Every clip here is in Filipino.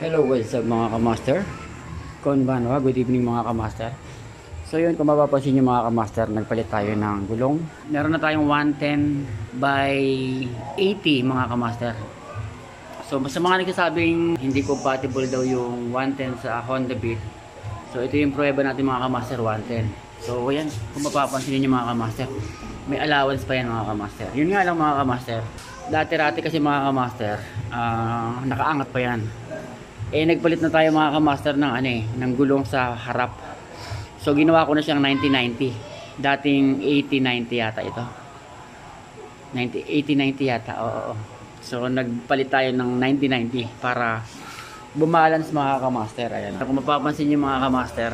Hello, what's up mga kamaster? Konbanwa, good evening mga kamaster. So yun, kung mapapansin nyo mga kamaster, nagpalit tayo ng gulong. Meron na tayong 110 by 80 mga kamaster. So sa mga nagsasabing hindi compatible daw yung 110 sa Honda Beat, so ito yung prueba natin mga kamaster, 110. So yan, kung mapapansin nyo mga kamaster, may allowance pa yan mga kamaster. Yun nga lang mga kamaster, dati-rati kasi mga kamaster, nakaangat pa yan. Nagpalit na tayo mga kamaster ng ng gulong sa harap. So ginawa ko na siyang 90-90. Dating 80-90 yata ito. 80-90 yata. Oo. So nagpalit tayo ng 90-90 para bumalance mga kamaster. Ayan. Kung mapapansin niyo mga kamaster,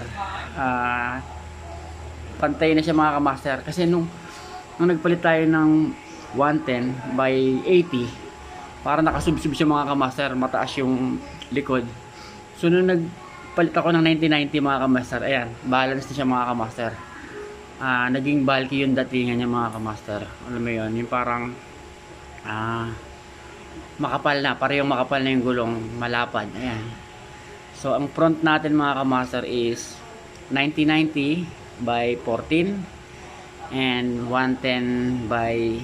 pantay na siya mga kamaster. Kasi nung nagpalit tayo ng 110 by 80, para nakasubsub siya mga kamaster, mataas yung likod. So nung nagpalit ako ng 90-90 mga kamaster, ayan, balance na siya mga kamaster. Naging bulky yung datingan niya mga kamaster. Alam mo yun, yung parang makapal na, parang makapal na yung gulong, malapad. Ayan. So ang front natin mga kamaster is 90-90 by 14 and 110 by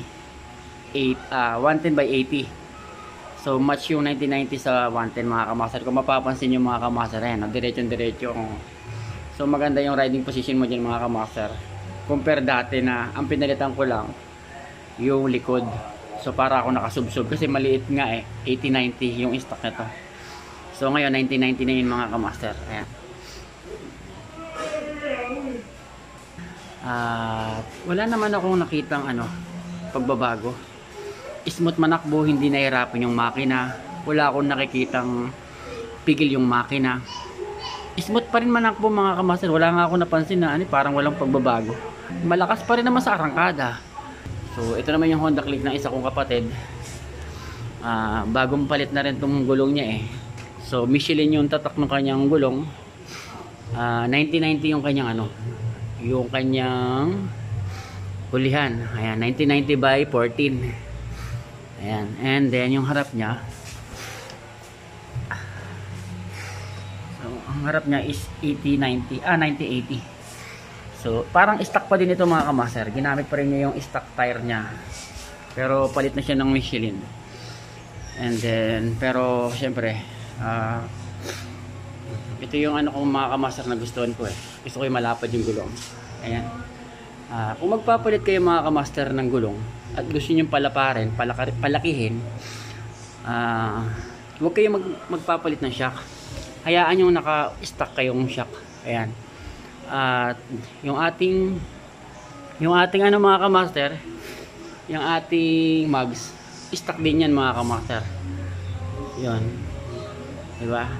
110 by 80. So match yung 90-90 sa 110 mga kamaster. Kung mapapansin nyo mga kamaster, ayan, diretso-diretso. So maganda yung riding position mo dyan mga kamaster. Compare dati na ang pinalitan ko lang yung likod. So para ako nakasubsob kasi maliit nga 80-90 yung stock na to. So ngayon 90-90 na yun mga kamaster. Ayan. Wala naman akong nakitang pagbabago. Smooth manakbo, hindi nahirapan yung makina. Wala akong nakikitang pigil yung makina. Smooth pa rin manakbo mga kamaster. Wala nga ako napansin na parang walang pagbabago. Malakas pa rin naman sa arangkada. So ito naman yung Honda Click ng isa kong kapatid. Bagong palit na rin tong gulong niya So Michelin yung tatak ng kanyang gulong. 90-90 yung kanyang yung kanyang hulihan. Ayan, 90-90 by 14. Ayan, and then yung harap niya, so ang harap niya is 90-80. So parang stock pa din ito mga kamaster. Ginamit pa rin niya yung stock tire niya, pero palit na siya ng Michelin. And then pero syempre ito yung kong mga kamaster na gustuhan ko gusto ko yung malapad yung gulong. Ayan. Kung magpapalit kayo mga kamaster ng gulong at gusto niyo palaparin, palakihin, huwag kayong magpapalit ng shock. Hayaan yung naka-stock kayong shock. Ayan. At yung ating mga kamaster, yung ating mags, stock din yan mga kamaster. Yun. Diba?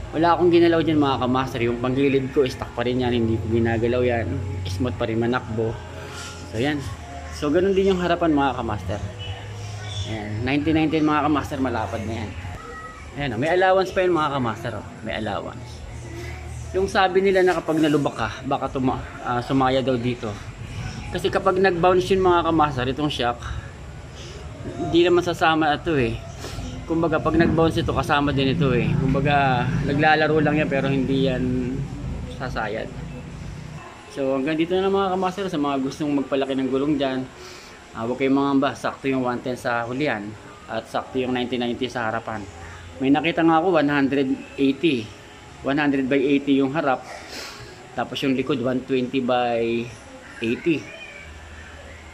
Wala akong ginalaw dyan mga kamaster. Yung panggilid ko, stock pa rin yan. Hindi ko ginagalaw yan. Smooth pa rin manakbo. So yan. So ganun din yung harapan mga kamaster. Ayan. 90-90 mga kamaster, malapad na yan. Ayan, may allowance pa yun mga kamaster. May allowance. Yung sabi nila na kapag nalubak ka, baka sumaya daw dito. Kasi kapag nag-bounce yun mga kamaster, itong shock, hindi naman sasama ito Kumbaga pag nag-bounce ito, kasama din ito Kumbaga naglalaro lang yan pero hindi yan sasayad. So hanggang dito na mga kamaster. Sa mga gustong magpalaki ng gulong dyan, huwag kayong mangamba. Sakto yung 110 sa hulihan at sakto yung 90-90 sa harapan. May nakita nga ako 100 by 80 yung harap, tapos yung likod 120 by 80.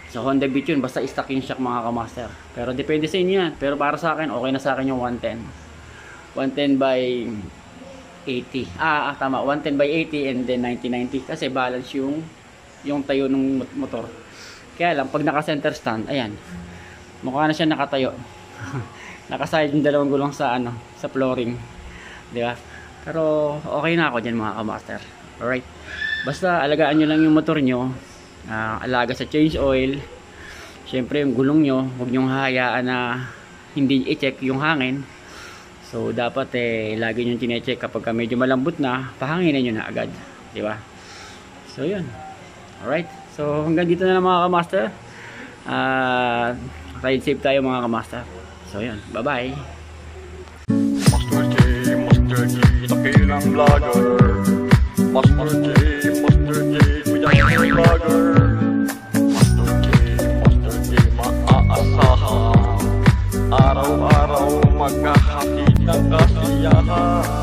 So Honda Beat yun, basta stock yung shock mga kamaster. Pero depende sa inyo yan. Pero para sa akin, okay na sa akin yung 110 by 80. Tama, 110 by 80 and then 90-90 kasi balance yung tayo ng motor. Kaya lang pag naka center stand, ayan, mukha na siya nakatayo. Nakaside yung dalawang gulong sa flooring, di ba? Pero okay na ako diyan mga kamaster. Alright, basta alagaan nyo lang yung motor nyo. Alaga sa change oil. Syempre yung gulong nyo, huwag nyo hahayaan na hindi i-check yung hangin. So dapat lagi nyo tine-check kapag medyo malambot na, pahanginin nyo na agad, di ba? So yun. Alright, so hanggang dito na lang mga kamaster. Ride safe tayo mga kamaster. So yun, bye bye. ang vlogger. Master J, kuyang vlogger. Master J, maaasahan. Araw-araw maghahatid ng kasiyahan.